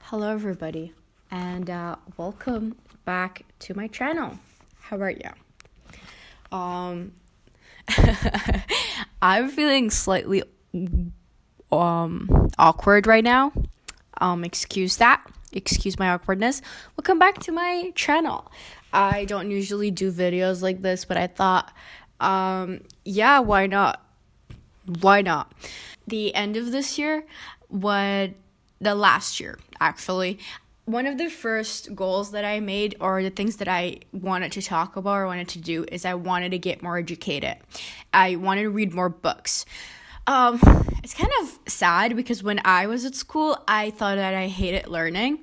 Hello everybody, and welcome back to my channel. How are you? I'm feeling slightly awkward right now. Excuse my awkwardness. Welcome back to my channel. I don't usually do videos like this, but I thought yeah, why not? The end of this year, the last year, actually, one of the first goals that I made, or the things that I wanted to talk about or wanted to do, is I wanted to get more educated. I wanted to read more books. It's kind of sad because when I was at school, I thought that I hated learning.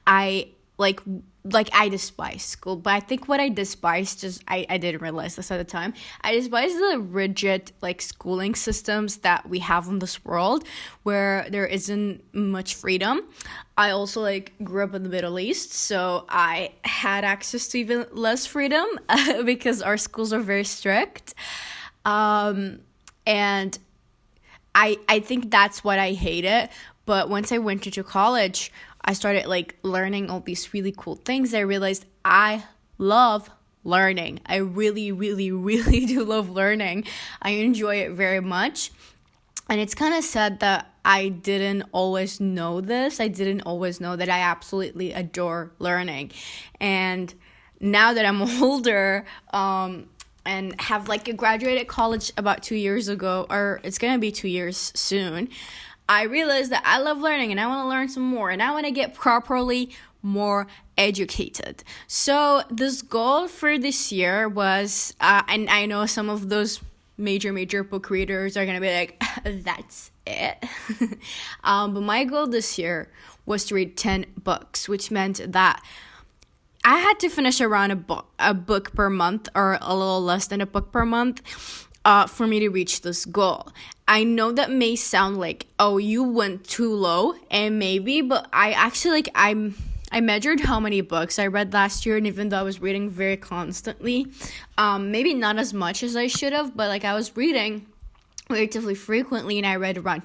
I despised school, but I think what I despised is, I didn't realize this at the time, I despised the rigid schooling systems that we have in this world where there isn't much freedom. I also grew up in the Middle East, so I had access to even less freedom because our schools are very strict. And I think that's what I hated. But once I went into college, I started learning all these really cool things. I realized I love learning. I really, really, really do love learning. I enjoy it very much. And it's kind of sad that I didn't always know this. I didn't always know that I absolutely adore learning. And now that I'm older, and have graduated college about 2 years ago, or it's gonna be 2 years soon, I realized that I love learning and I want to learn some more and I want to get properly more educated. So this goal for this year was, and I know some of those major book readers are going to be like, that's it. But my goal this year was to read 10 books, which meant that I had to finish around a book per month, or a little less than a book per month, for me to reach this goal. I know that may sound like, oh, you went too low, and maybe, but I actually I measured how many books I read last year, and even though I was reading very constantly, maybe not as much as I should have, but I was reading relatively frequently, and I read around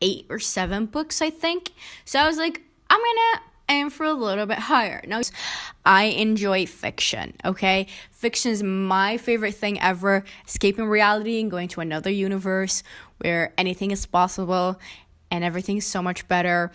8 or 7 books, I think. So I was like, I'm gonna aim for a little bit higher. Now, I enjoy fiction, okay? Fiction is my favorite thing ever. Escaping reality and going to another universe where anything is possible and everything is so much better.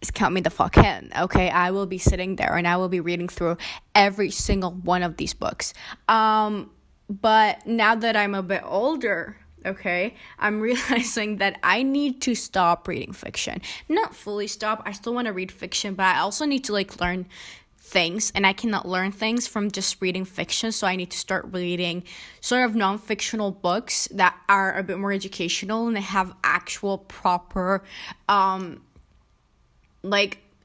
Just count me the fuck in, okay? I will be sitting there and I will be reading through every single one of these books. But now that I'm a bit older, okay, I'm realizing that I need to stop reading fiction. Not fully stop. I still want to read fiction, but I also need to learn things, and I cannot learn things from just reading fiction. So I need to start reading sort of non-fictional books that are a bit more educational and they have actual proper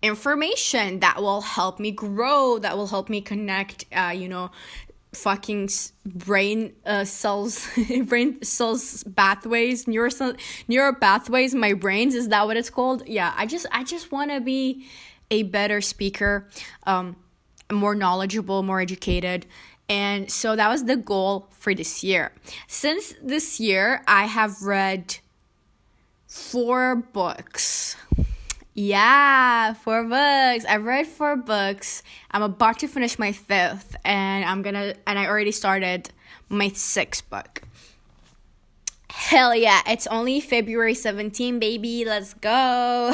information that will help me grow, that will help me connect fucking brain cells pathways, neural pathways in my brains. Is that what it's called? Yeah, I just want to be a better speaker, more knowledgeable, more educated. And so that was the goal for this year. Since this year, I have read 4 books. Yeah, 4 books. I've read 4 books. I'm about to finish my 5th, and I already started my 6th book. Hell yeah, it's only February 17, baby. Let's go.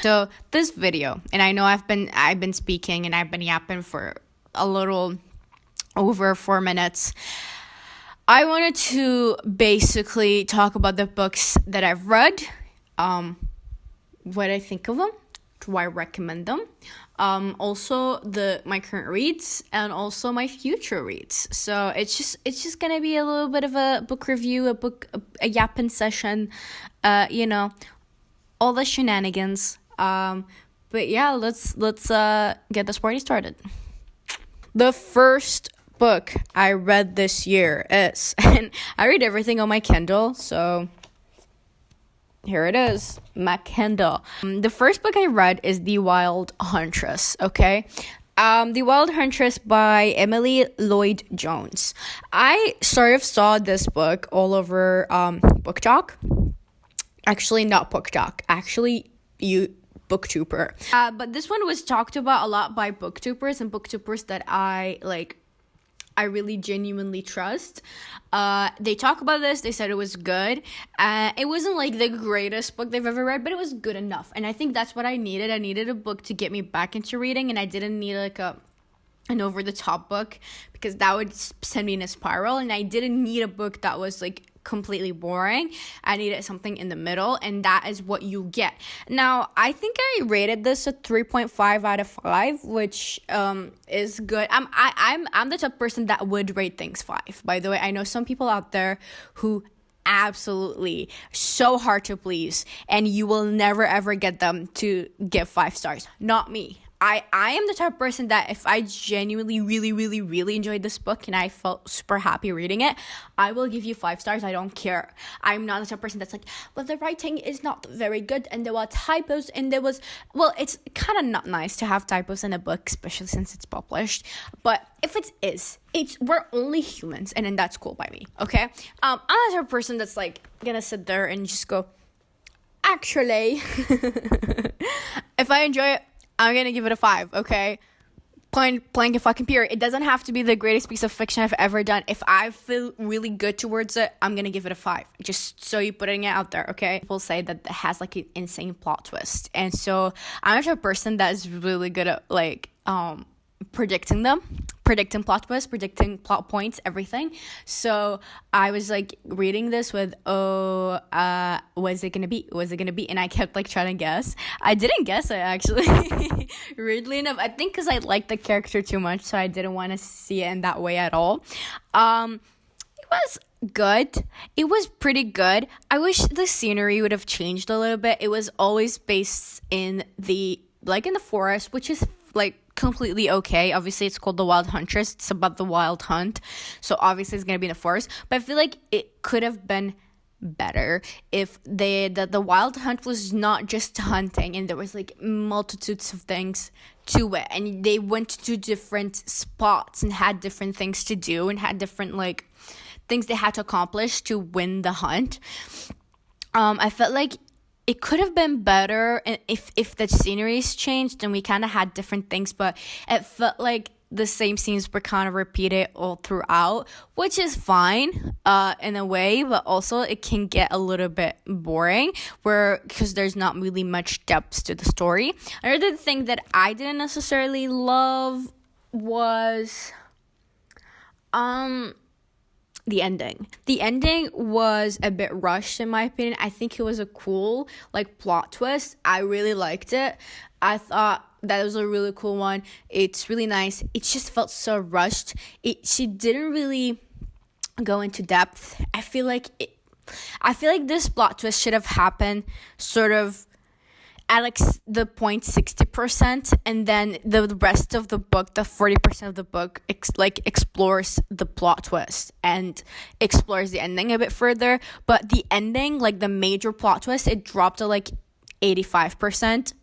So this video, and I know I've been speaking and I've been yapping for a little over 4 minutes. I wanted to basically talk about the books that I've read, what I think of them, do I recommend them, also my current reads, and also my future reads. So it's just gonna be a little bit of a book review, a yapping session, all the shenanigans. But yeah, let's get this party started. The first book I read this year is, and I read everything on my Kindle, so here it is, my Kindle. The first book I read is The Wild Huntress, okay? The Wild Huntress by Emily Lloyd-Jones. I sort of saw this book all over BookTok. Actually, not BookTok. Actually, booktuber. But this one was talked about a lot by booktubers and booktubers that I really genuinely trust. They talk about this. They said it was good. It wasn't like the greatest book they've ever read, but it was good enough. And I think that's what I needed. I needed a book to get me back into reading, and I didn't need like an over-the-top book, because that would send me in a spiral. And I didn't need a book that was like completely boring. I needed something in the middle, and that is what you get. Now, I think I rated this a 3.5 out of 5, which is good. I'm the type of person that would rate things 5. By the way, I know some people out there who absolutely so hard to please, and you will never ever get them to give 5 stars. Not me. I am the type of person that if I genuinely really, really, really enjoyed this book and I felt super happy reading it, I will give you 5 stars. I don't care. I'm not the type of person that's like, well, the writing is not very good and there were typos and there was, well, it's kind of not nice to have typos in a book, especially since it's published. But if we're only humans, and then that's cool by me, okay? I'm the type of person that's like gonna sit there and just go, actually, if I enjoy it, I'm going to give it a 5, okay? Blank and fucking period. It doesn't have to be the greatest piece of fiction I've ever done. If I feel really good towards it, I'm going to give it a 5. Just so you're putting it out there, okay? People say that it has like an insane plot twist. And so I'm actually a person that is really good at like predicting plot twists, predicting plot points, everything. So I was like reading this with, what's it gonna be? And I kept like trying to guess. I didn't guess it actually. Weirdly enough, I think because I liked the character too much, so I didn't want to see it in that way at all. It was good. It was pretty good. I wish the scenery would have changed a little bit. It was always based in the forest, which is like completely okay. Obviously, it's called The Wild Huntress. It's about the wild hunt, so obviously it's gonna be in the forest. But I feel like it could have been better if the wild hunt was not just hunting and there was like multitudes of things to it, and they went to different spots and had different things to do and had different like things they had to accomplish to win the hunt. I felt like it could have been better if the sceneries changed and we kind of had different things, but it felt like the same scenes were kind of repeated all throughout, which is fine in a way, but also it can get a little bit boring because there's not really much depth to the story. Another thing that I didn't necessarily love was the ending. The ending was a bit rushed in my opinion. I think it was a cool like plot twist. I really liked it. I thought that was a really cool one. It's really nice. It just felt so rushed. She didn't really go into depth. I feel like this plot twist should have happened sort of at like the 60%, and then the rest of the book, the 40% of the book explores the plot twist and explores the ending a bit further. But the ending, like the major plot twist, it dropped to like 85%,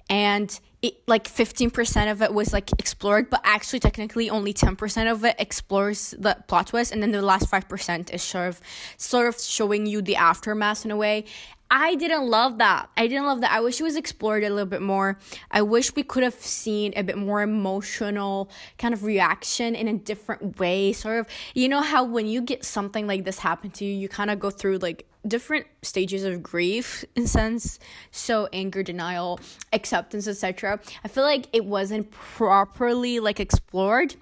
and it like 15% of it was like explored, but actually technically only 10% of it explores the plot twist, and then the last 5% is sort of showing you the aftermath in a way. I didn't love that. I wish it was explored a little bit more. I wish we could have seen a bit more emotional kind of reaction in a different way. Sort of, you know how when you get something like this happen to you, you kind of go through like different stages of grief in a sense. So anger, denial, acceptance, etc. I feel like it wasn't properly like explored.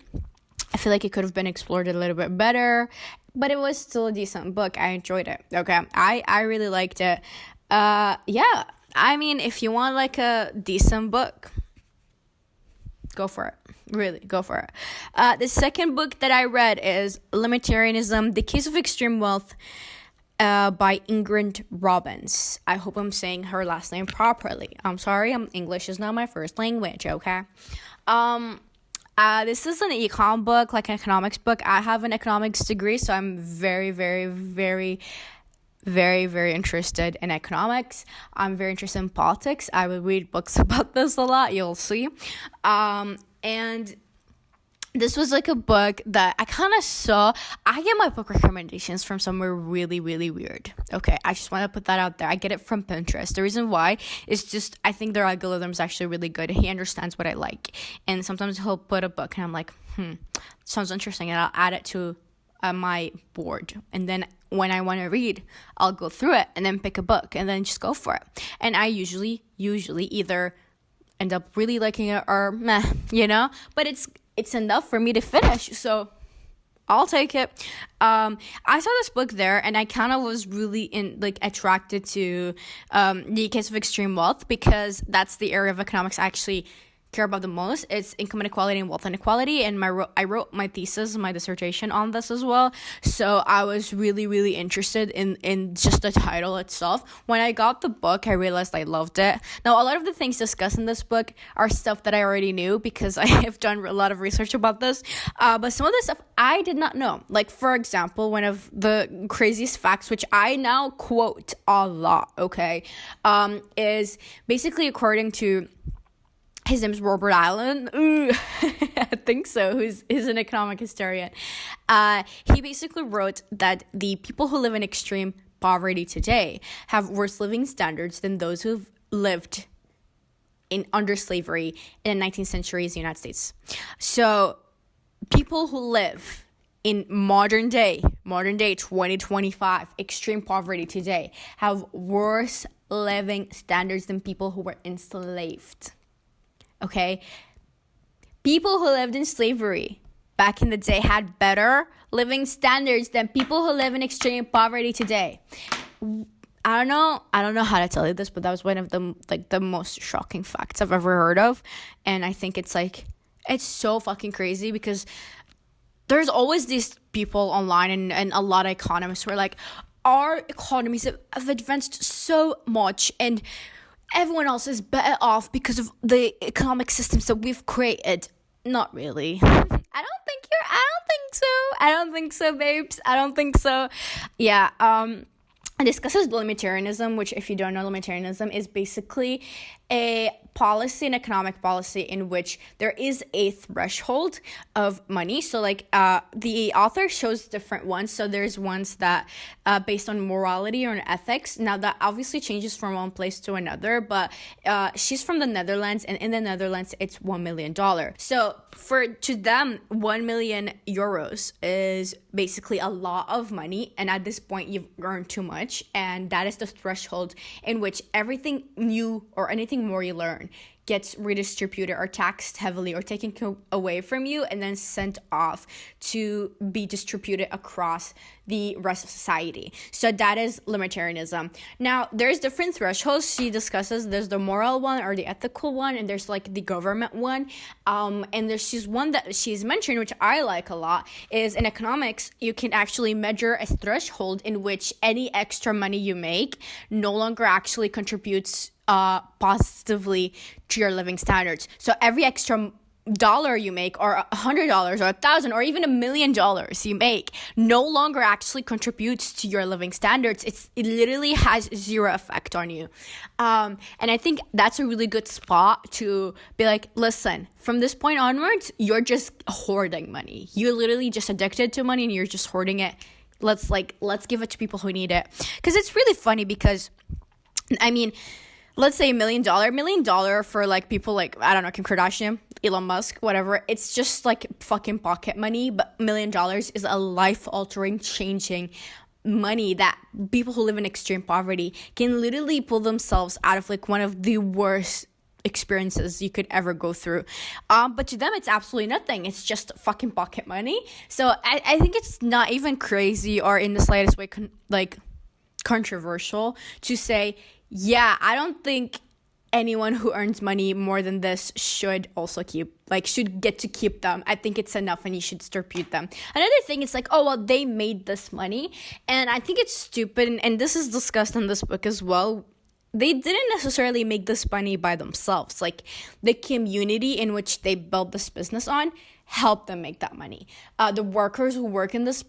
I feel like it could have been explored a little bit better. But it was still a decent book. I enjoyed it. Okay. I really liked it. Yeah. I mean, if you want like a decent book, go for it. Really, go for it. The second book that I read is Limitarianism, The Case of Extreme Wealth by Ingrid Robbins. I hope I'm saying her last name properly. I'm sorry. English is not my first language, okay? This is an econ book, like an economics book. I have an economics degree, so I'm very, very, very, very, very interested in economics. I'm very interested in politics. I would read books about this a lot, you'll see. And this was like a book that I kind of saw. I get my book recommendations from somewhere really, really weird. Okay, I just want to put that out there. I get it from Pinterest. The reason why is just I think their algorithm is actually really good. He understands what I like. And sometimes he'll put a book and I'm like, sounds interesting. And I'll add it to my board. And then when I want to read, I'll go through it and then pick a book and then just go for it. And I usually either end up really liking it or meh, but it's enough for me to finish, so I'll take it. I saw this book there and I kind of was really attracted to the case of extreme wealth, because that's the area of economics I actually care about the most. It's income inequality and wealth inequality, and I wrote my dissertation on this as well, so I was really, really interested in just the title itself. When I got the book, I realized I loved it. Now, a lot of the things discussed in this book are stuff that I already knew because I have done a lot of research about this, but some of the stuff I did not know. Like, for example, one of the craziest facts, which I now quote a lot, okay, is basically according to, his name's Robert Allen. I think so. He's an economic historian. He basically wrote that the people who live in extreme poverty today have worse living standards than those who've lived under slavery in the 19th century's United States. So people who live in modern day 2025, extreme poverty today, have worse living standards than people who were enslaved. Okay, people who lived in slavery back in the day had better living standards than people who live in extreme poverty today. I don't know how to tell you this, but that was one of the most shocking facts I've ever heard of, and I think it's so fucking crazy, because there's always these people online and a lot of economists who are like, our economies have advanced so much and everyone else is better off because of the economic systems that we've created. Not really. I don't think so, babes. I don't think so. Yeah, it discusses limitarianism, which, if you don't know, limitarianism is basically a policy, an economic policy, in which there is a threshold of money. So the author shows different ones. So there's ones that based on morality or ethics. Now that obviously changes from one place to another, but she's from the Netherlands, and in the Netherlands it's $1 million. So to them, 1 million euros is basically a lot of money, and at this point you've earned too much, and that is the threshold in which everything new or anything more you learn gets redistributed or taxed heavily or taken away from you and then sent off to be distributed across the rest of society. So that is limitarianism. Now, there's different thresholds she discusses. There's the moral one or the ethical one, and there's the government one. And she's one that she's mentioned, which I like a lot, is in economics, you can actually measure a threshold in which any extra money you make no longer actually contributes positively to your living standards. So every extra dollar you make, or $100 or $1,000 or even $1 million you make, no longer actually contributes to your living standards. It literally has zero effect on you. And I think that's a really good spot to be like, listen, from this point onwards, you're just hoarding money. You're literally just addicted to money and you're just hoarding it. Let's give it to people who need it. Because it's really funny, because I mean, let's say $1 million for people I don't know, Kim Kardashian, Elon Musk, whatever. It's just fucking pocket money, but $1 million is a life-altering, changing money that people who live in extreme poverty can literally pull themselves out of one of the worst experiences you could ever go through. But to them, it's absolutely nothing. It's just fucking pocket money. So I think it's not even crazy or in the slightest way controversial to say, yeah, I don't think anyone who earns money more than this should also should get to keep them. I think it's enough and you should distribute them. Another thing is oh, well, they made this money. And I think it's stupid. And this is discussed in this book as well. They didn't necessarily make this money by themselves. The community in which they built this business on helped them make that money. The workers who work in this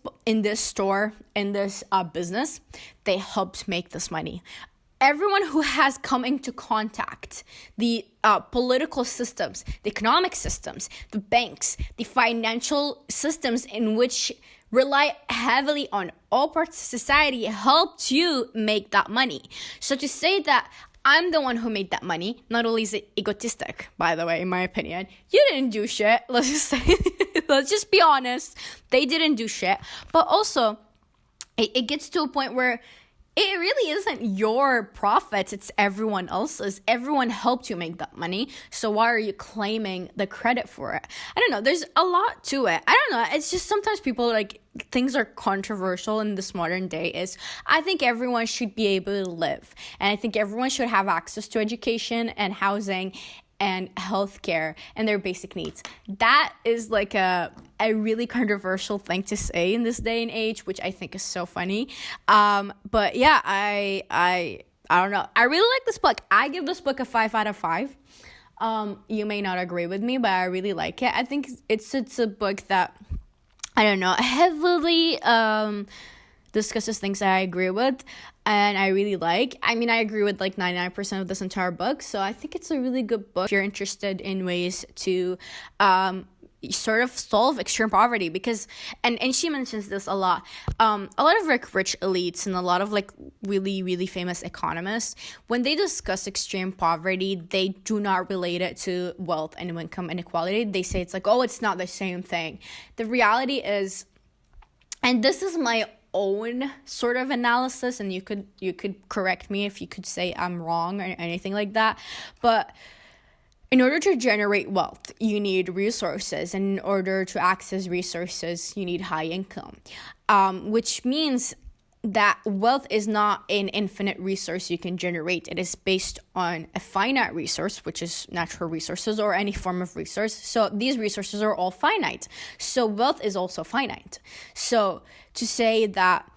store, in this business, they helped make this money. everyone who has come into contact the political systems, the economic systems, the banks, the financial systems in which rely heavily on all parts of society helped you make that money. So to say that I'm the one who made that money, not only is it egotistic, by the way, in my opinion. You didn't do shit. Let's just say, let's just be honest. They didn't do shit. But also, it gets to a point where it really isn't your profits, it's everyone else's. Everyone helped you make that money, so why are you claiming the credit for it? I don't know, there's a lot to it. I don't know, it's just sometimes people like, things are controversial in this modern day is, I think everyone should be able to live, and I think everyone should have access to education and housing and healthcare and their basic needs. That is like a really controversial thing to say in this day and age, which I think is so funny. But yeah, I don't know. I really like this book. I give this book a 5 out of 5. You may not agree with me, but I really like it. I think it's a book that, I don't know, heavily discusses things that I agree with and I really like. I mean, I agree with like 99% of this entire book, so I think it's a really good book if you're interested in ways to sort of solve extreme poverty, because and she mentions this a lot of like rich elites and a lot of like really, really famous economists, when they discuss extreme poverty, they do not relate it to wealth and income inequality. They say it's like, oh, it's not the same thing. The reality is, and this is my own sort of analysis, and you could correct me if you could say I'm wrong or anything like that, but in order to generate wealth, you need resources, and in order to access resources, you need high income, which means that wealth is not an infinite resource you can generate. It is based on a finite resource, which is natural resources or any form of resource. So these resources are all finite. So wealth is also finite. So to say that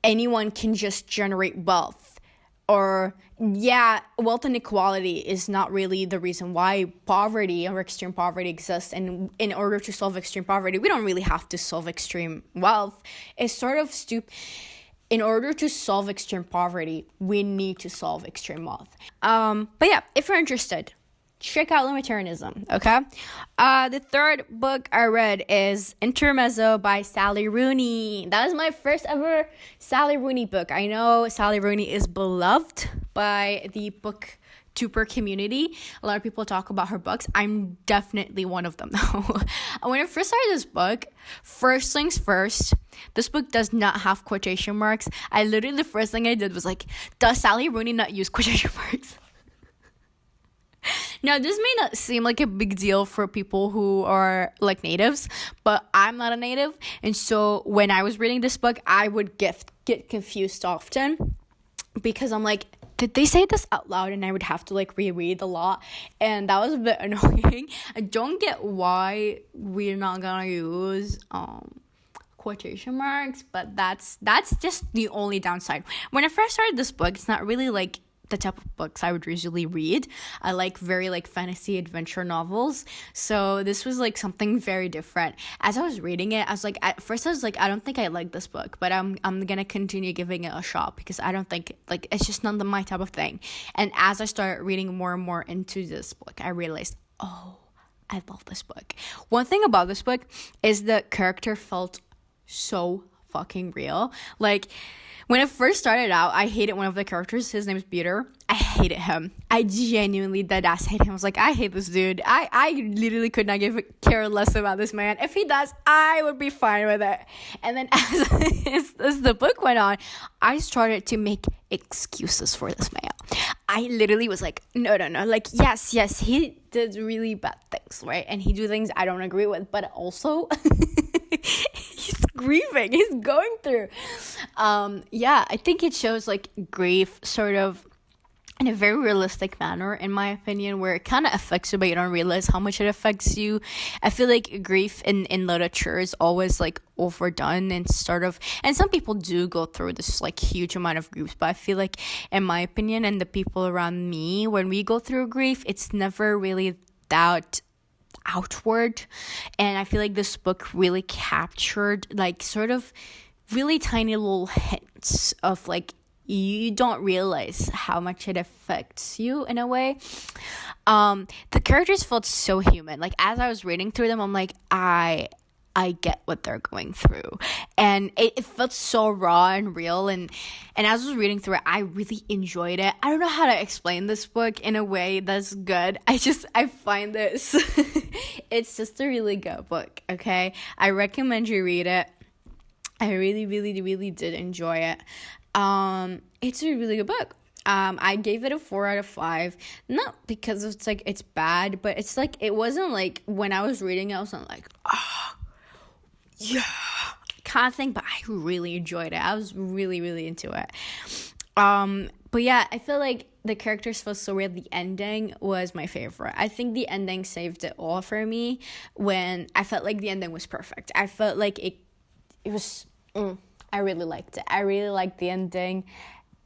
anyone can just generate wealth, or wealth inequality is not really the reason why poverty or extreme poverty exists. And in order to solve extreme poverty, we don't really have to solve extreme wealth. It's sort of stupid. In order to solve extreme poverty, we need to solve extreme wealth. But yeah, if you're interested, check out Libertarianism, okay? The third book I read is Intermezzo by Sally Rooney. That was my first ever Sally Rooney book. I know Sally Rooney is beloved by the booktuber community. A lot of people talk about her books. I'm definitely one of them, though. When I first started this book, first things first, this book does not have quotation marks. The first thing I did was like, does Sally Rooney not use quotation marks? Now, this may not seem like a big deal for people who are like natives, but I'm not a native. And so when I was reading this book, I would get confused often because I'm like, did they say this out loud? And I would have to like reread a lot. And that was a bit annoying. I don't get why we're not gonna use quotation marks, but that's just the only downside. When I first started this book, it's not really like the type of books I would usually read. I like very like fantasy adventure novels. So this was like something very different. As I was reading it, I was like, at first I was like, I don't think I like this book, but I'm gonna continue giving it a shot because I don't think like it's just not my type of thing. And as I started reading more and more into this book, I realized, oh, I love this book. One thing about this book is the character felt so fucking real. Like, when it first started out, I hated one of the characters. His name is Peter. I hated him. I genuinely deadass hate him. I was like, I hate this dude. I literally could not care less about this man. If he does, I would be fine with it. And then as the book went on, I started to make excuses for this man. I literally was like, no. Like, yes, he did really bad things, right? And he do things I don't agree with, but also he's grieving. He's going through. I think it shows like grief sort of in a very realistic manner, in my opinion, where it kind of affects you, but you don't realize how much it affects you. I feel like grief in literature is always like overdone and sort of, and some people do go through this like huge amount of grief, but I feel like, in my opinion, and the people around me, when we go through grief, it's never really that outward. And I feel like this book really captured like sort of really tiny little hints of like you don't realize how much it affects you in a way. The characters felt so human. Like, as I was reading through them, I'm like, I get what they're going through, and it felt so raw and real, and as I was reading through it, I really enjoyed it. I don't know how to explain this book in a way that's good. I find this it's just a really good book. Okay, I recommend you read it. I really, really, really did enjoy it. It's a really good book. I gave it a 4 out of 5, not because it's like it's bad, but it's like it wasn't like when I was reading it, I wasn't like, oh yeah, kind of thing, but I really enjoyed it. I was really, really into it. But yeah, I feel like the characters felt so real. The ending was my favorite. I think the ending saved it all for me, when I felt like the ending was perfect. I felt like it was, I really liked it. I really liked the ending.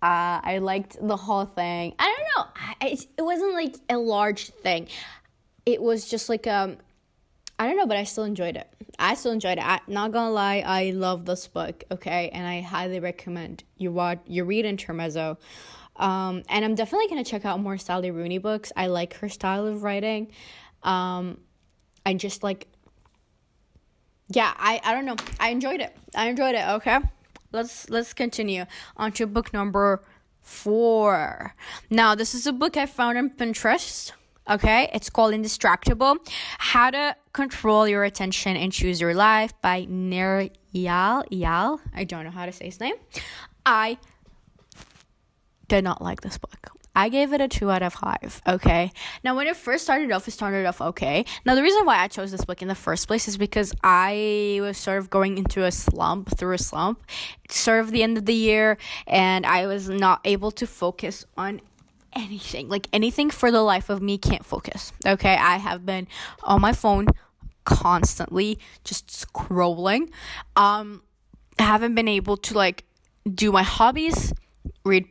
I liked the whole thing. I don't know. It wasn't like a large thing. It was just like, I don't know, but I still enjoyed it. I'm not gonna lie, I love this book, okay? And I highly recommend you read Intermezzo. And I'm definitely gonna check out more Sally Rooney books. I like her style of writing. And just like, yeah, I don't know. I enjoyed it, okay? Let's continue on to book number 4. Now, this is a book I found on Pinterest. Okay, it's called Indistractable: How to Control Your Attention and Choose Your Life by Yal. I don't know how to say his name. I did not like this book. I gave it a 2 out of 5, okay? Now, when it first started off, okay. Now, the reason why I chose this book in the first place is because I was sort of going into a slump. It's sort of the end of the year, and I was not able to focus on anything for the life of me. Can't focus, okay? I have been on my phone constantly, just scrolling. I haven't been able to, like, do my hobbies, read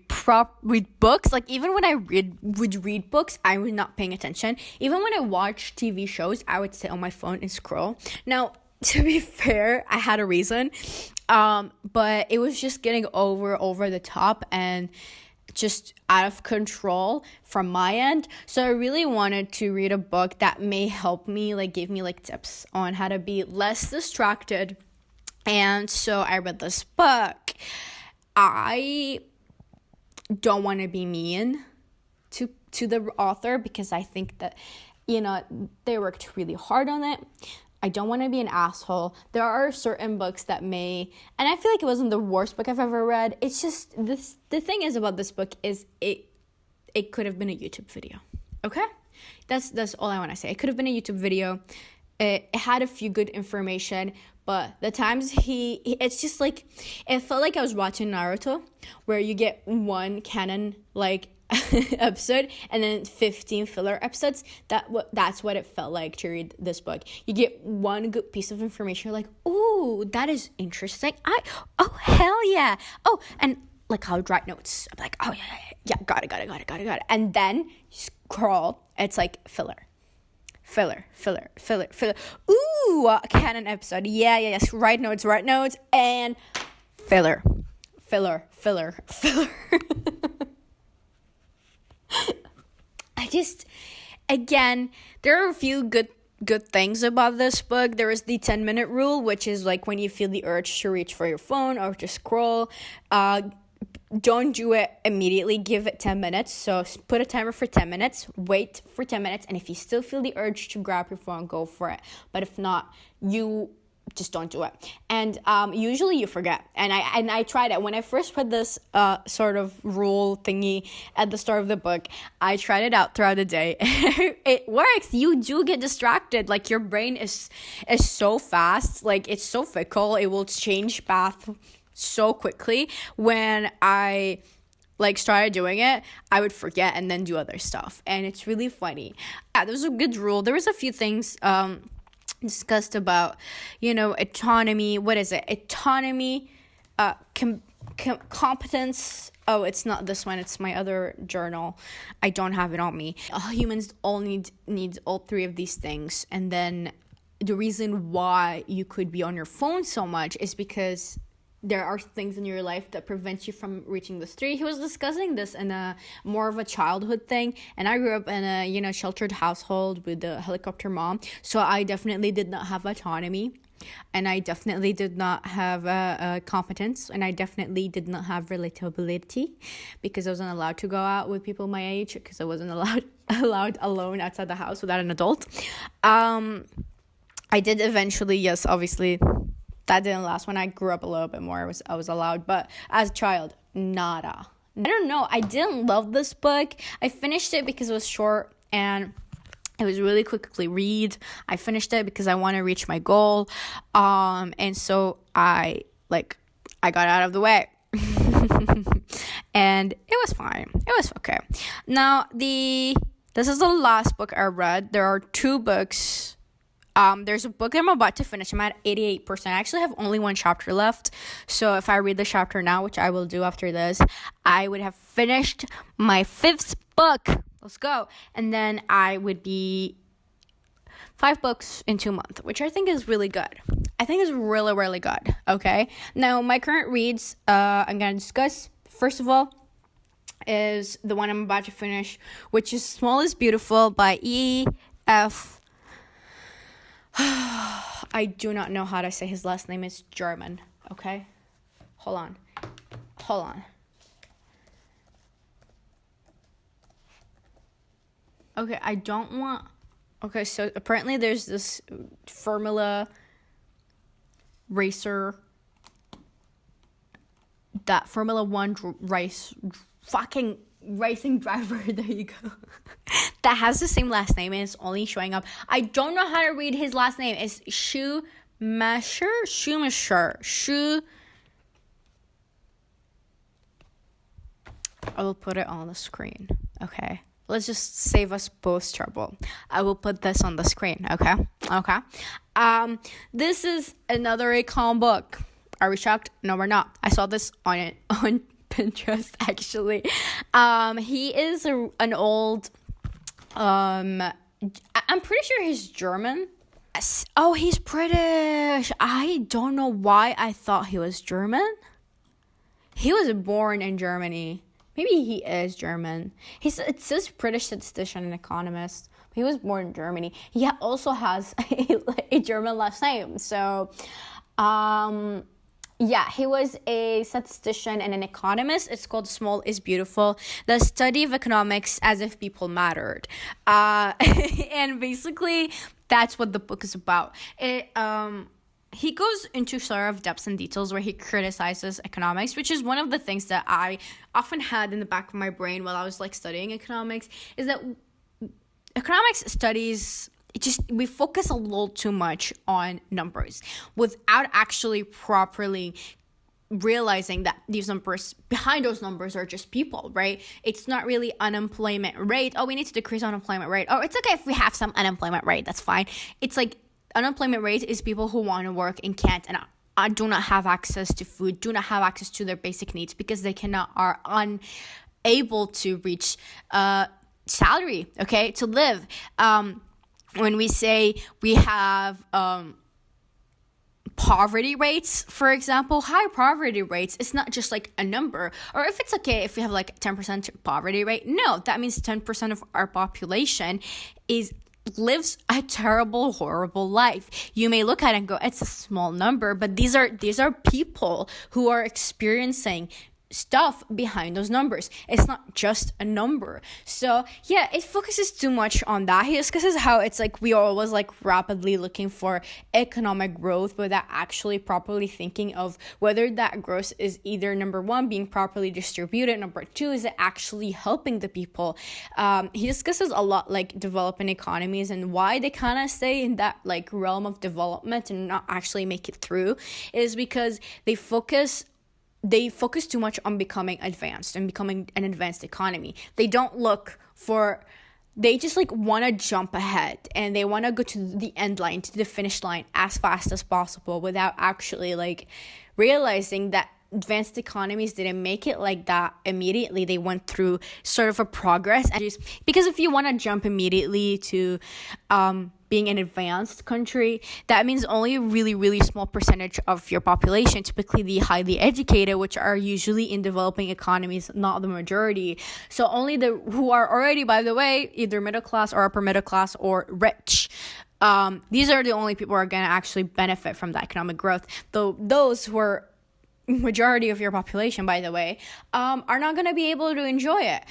books. Like, even when I would read books, I was not paying attention. Even when I watch TV shows, I would sit on my phone and scroll. Now, to be fair, I had a reason, but it was just getting over the top and just out of control from my end. So I really wanted to read a book that may help me, like give me like tips on how to be less distracted. And so I read this book. I don't want to be mean to the author, because I think that, they worked really hard on it. I don't want to be an asshole. There are certain books that may, and I feel like it wasn't the worst book I've ever read. It's just this. The thing is about this book is it could have been a YouTube video. Okay, that's all I want to say. It could have been a YouTube video. It had a few good information, but the times it's just like, it felt like I was watching Naruto, where you get one canon like episode and then 15 filler episodes. That's what it felt like to read this book. You get one good piece of information, you're like, oh, that is interesting. Oh hell yeah. Oh, and like I would write notes. I'm like, oh yeah, got it. And then scroll, it's like filler. Ooh, a canon episode. Yes. Write notes, and filler. Again, there are a few good things about this book. There is the 10-minute rule, which is like when you feel the urge to reach for your phone or to scroll, don't do it immediately. Give it 10 minutes. So put a timer for 10 minutes, wait for 10 minutes, and if you still feel the urge to grab your phone, go for it. But if not, you just don't do it. And usually you forget. And I tried it. When I first read this sort of rule thingy at the start of the book, I tried it out throughout the day. It works. You do get distracted. Like, your brain is so fast. Like, it's so fickle. It will change path so quickly. When I started doing it, I would forget and then do other stuff, and it's really funny. Yeah, there's a good rule. There was a few things discussed about, autonomy. What is it? Autonomy, competence. Oh, it's not this one. It's my other journal. I don't have it on me. Humans all need all three of these things, and then the reason why you could be on your phone so much is because there are things in your life that prevent you from reaching this tree. He was discussing this in a more of a childhood thing, and I grew up in a, you know, sheltered household with a helicopter mom, so I definitely did not have autonomy, and I definitely did not have competence, and I definitely did not have relatability, because I wasn't allowed to go out with people my age, because I wasn't allowed alone outside the house without an adult. I did eventually, yes, obviously that didn't last. When I grew up a little bit more, I was allowed, but as a child, nada. I don't know, I didn't love this book. I finished it because it was short and it was really quickly read. I finished it because I want to reach my goal, and so I got out of the way. And it was fine, it was okay. Now this is the last book I read. There are 2 books. There's a book that I'm about to finish. I'm at 88%. I actually have only 1 chapter left. So if I read the chapter now, which I will do after this, I would have finished my 5th book. Let's go. And then I would be 5 books in 2 months, which I think is really good. I think is really, really good. Okay. Now, my current reads, I'm going to discuss, first of all, is the one I'm about to finish, which is Small is Beautiful by E.F. I do not know how to say his last name. It's German. Okay? Hold on. Okay, I don't want... Okay, so apparently there's this Formula racer, that Formula 1 racing driver, there you go, that has the same last name and it's only showing up. I don't know how to read his last name. It's Schumacher. I will put it on the screen. Okay, let's just save us both trouble. I will put this on the screen. Okay. This is another econ book. Are we shocked? No, we're not. I saw this on Pinterest, actually. He is an old, I'm pretty sure he's German. Yes. Oh, he's British. I don't know why I thought he was German. He was born in Germany. Maybe he is German. It says British statistician and economist. He was born in Germany. He also has a German last name. So, yeah, he was a statistician and an economist. It's called Small is Beautiful, the study of economics as if people mattered. And basically, that's what the book is about. He goes into sort of depths and details where he criticizes economics, which is one of the things that I often had in the back of my brain while I was studying economics, is that economics studies, we focus a little too much on numbers without actually properly realizing that these numbers, behind those numbers, are just people, right? It's not really unemployment rate. Oh, we need to decrease unemployment rate. Oh, it's okay if we have some unemployment rate. That's fine. It's unemployment rate is people who want to work and can't, and do not have access to food, do not have access to their basic needs because they are unable to reach salary, okay, to live. When we say we have poverty rates, for example, high poverty rates, it's not just a number. Or if it's okay if we have 10% poverty rate, no, that means 10% of our population lives a terrible, horrible life. You may look at it and go, it's a small number, but these are people who are experiencing stuff behind those numbers. It's not just a number. So yeah, it focuses too much on that. He discusses how it's we are always rapidly looking for economic growth without actually properly thinking of whether that growth is either, number one, being properly distributed, number two, is it actually helping the people. He discusses a lot developing economies and why they kind of stay in that realm of development and not actually make it through, is because they focus too much on becoming advanced and becoming an advanced economy. They don't they just want to jump ahead and they want to go to the end line, to the finish line as fast as possible without actually realizing that advanced economies didn't make it like that immediately. They went through sort of a progress, and because if you want to jump immediately to being an advanced country, that means only a really, really small percentage of your population, typically the highly educated, which are usually in developing economies, not the majority. So only the who are already, by the way, either middle class or upper middle class or rich. These are the only people who are going to actually benefit from the economic growth. Though those who are majority of your population, by the way, are not going to be able to enjoy it.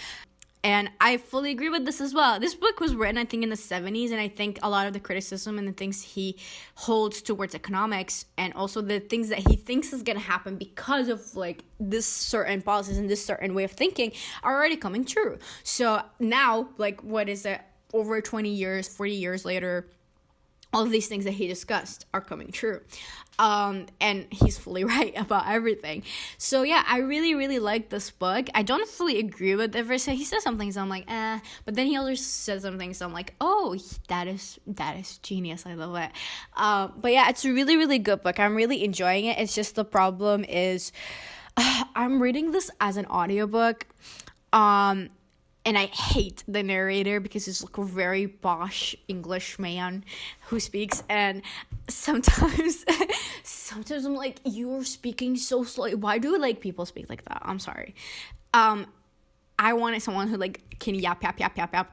And I fully agree with this as well. This book was written, I think, in the 70s, and I think a lot of the criticism and the things he holds towards economics and also the things that he thinks is going to happen because of, like, this certain policies and this certain way of thinking are already coming true. So now, like, what is it, over 20 years, 40 years later, all of these things that he discussed are coming true. And he's fully right about everything. So yeah, I really, really like this book. I don't fully agree with everything. He says some things, I'm like, but then he also says some things, I'm like, oh, that is genius. I love it. But yeah, it's a really, really good book. I'm really enjoying it. It's just the problem is, I'm reading this as an audiobook. And I hate the narrator because he's like a very posh English man who speaks. And sometimes I'm like, you're speaking so slowly. Why do like people speak like that? I'm sorry. I wanted someone who like can yap,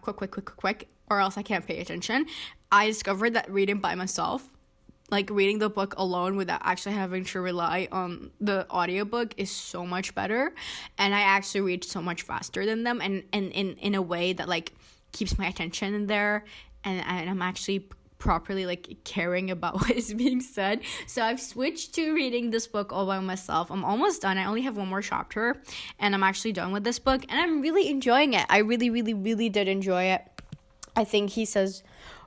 quick, or else I can't pay attention. I discovered that reading by myself, like reading the book alone without actually having to rely on the audiobook, is so much better. And I actually read so much faster than them, and in a way that like keeps my attention in there, and I'm actually properly like caring about what is being said. So I've switched to reading this book all by myself. I'm almost done. I only have one more chapter and I'm actually done with this book, and I'm really enjoying it. I really, really, really did enjoy it. I think he says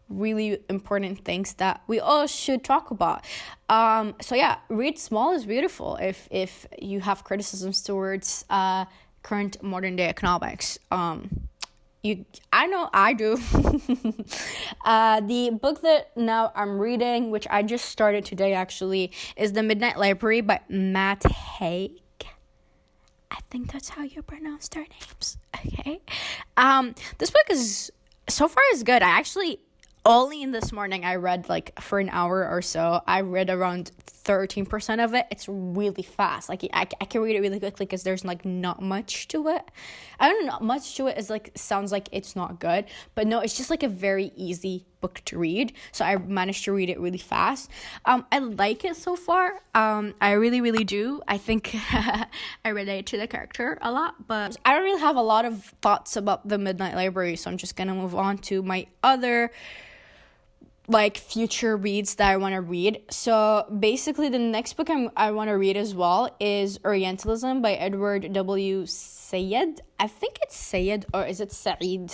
really important things that we all should talk about. So yeah, read small is beautiful if you have criticisms towards current modern day economics. I know I do. The book that now I'm reading, which I just started today actually, is The Midnight Library by Matt Haig. I think that's how you pronounce their names. Okay. This book is so far is good. I actually only in this morning I read like for an hour or so. I read around 13% of it. It's really fast. Like I can read it really quickly because there's like not much to it. I don't know, much to it is like sounds like it's not good, but no, it's just like a very easy book to read. So I managed to read it really fast. I like it so far. I really, really do. I think I relate to the character a lot, but I don't really have a lot of thoughts about The Midnight Library, so I'm just gonna move on to my other like future reads that I want to read. So basically the next book I want to read as well is Orientalism by Edward W. Said. I think it's Sayed, or is it Saeed?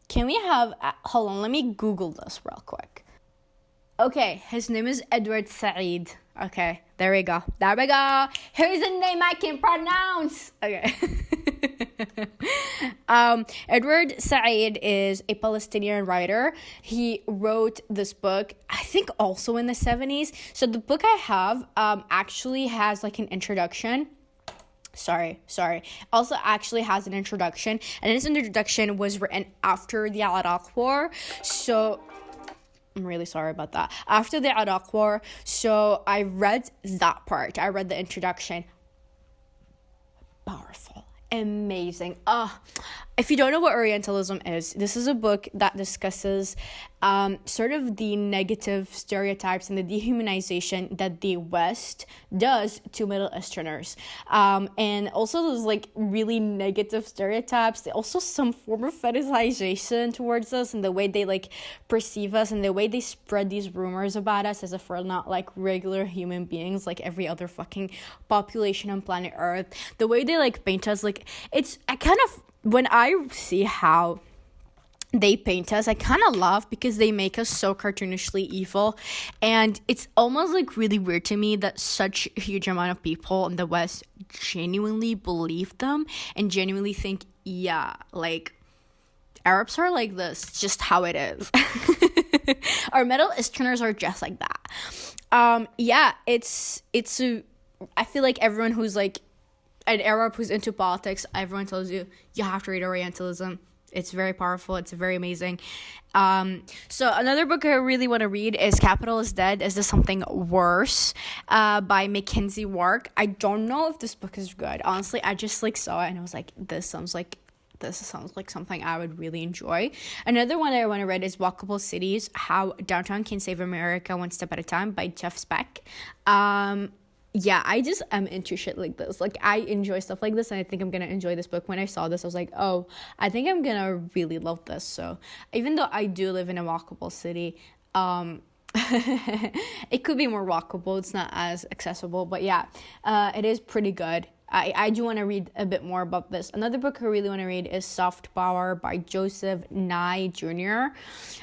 Can we have hold on, let me Google this real quick. Okay, his name is Edward Said. Okay, there we go. Here's a name I can pronounce. Okay. Edward Said is a Palestinian writer. He wrote this book, I think also in the 70s. So the book I have actually has like an introduction. Sorry. Also actually has an introduction. And this introduction was written after the Iraq War. So I'm really sorry about that. After the Iraq War. So I read that part. I read the introduction. Powerful. Amazing. If you don't know what Orientalism is, this is a book that discusses sort of the negative stereotypes and the dehumanization that the West does to Middle Easterners. And also those like really negative stereotypes, also some form of fetishization towards us and the way they like perceive us and the way they spread these rumors about us as if we're not like regular human beings like every other fucking population on planet Earth. The way they like paint us, like when I see how they paint us, I kind of laugh because they make us so cartoonishly evil, and it's almost like really weird to me that such a huge amount of people in the West genuinely believe them and genuinely think, yeah, like Arabs are like this, it's just how it is. Our Middle Easterners are just like that. Yeah, I feel like everyone who's like an Arab who's into politics, everyone tells you have to read Orientalism. It's very powerful. It's very amazing. So another book I really want to read is Capital is Dead. Is This Something Worse? By Mackenzie Wark. I don't know if this book is good. Honestly, I just like saw it and I was like, this sounds like something I would really enjoy. Another one that I want to read is Walkable Cities: How Downtown Can Save America One Step at a Time by Jeff Speck. Yeah, I just am into shit like this. Like, I enjoy stuff like this, and I think I'm gonna enjoy this book. When I saw this, I was like, oh, I think I'm gonna really love this. So even though I do live in a walkable city, it could be more walkable. It's not as accessible, but yeah, it is pretty good. I do want to read a bit more about this. Another book I really want to read is Soft Power by Joseph Nye Jr.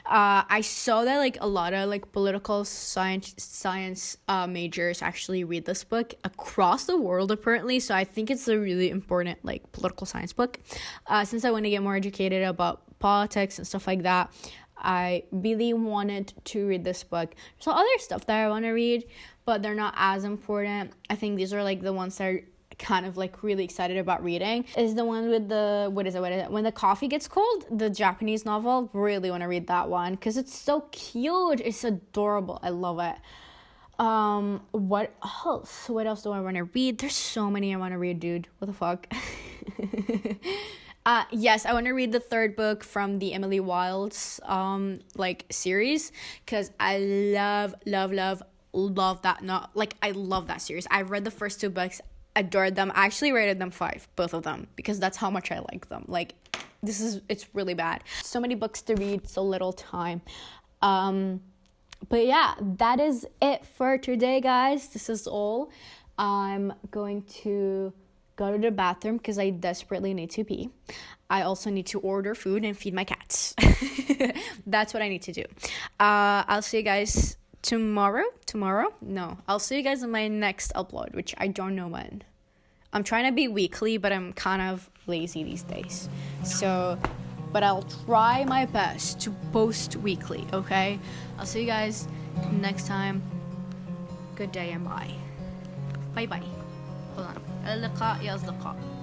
I saw that like a lot of like political science majors actually read this book across the world apparently. So I think it's a really important like political science book. Since I want to get more educated about politics and stuff like that, I really wanted to read this book. There's other stuff that I want to read, but they're not as important. I think these are like the ones that are kind of like really excited about reading. Is the one with the what is it When the Coffee Gets Cold, the Japanese novel. Really want to read that one because it's so cute. It's adorable. I love it. What else do I want to read? There's so many I want to read, dude. What the fuck? Yes, I want to read the third book from the Emily Wilde's like series, because I love that. Not like I love that series. I've read the first two books, adored them. I actually rated them 5, both of them, because that's how much I like them. Like, it's really bad. So many books to read, so little time. But yeah, that is it for today, guys. This is all. I'm going to go to the bathroom because I desperately need to pee. I also need to order food and feed my cats. That's what I need to do. I'll see you guys tomorrow. No, I'll see you guys in my next upload, which I don't know when. I'm trying to be weekly, but I'm kind of lazy these days. So, but I'll try my best to post weekly, okay? I'll see you guys next time. Good day and bye. Bye. Hold on. اللقاء يا أصدقاء.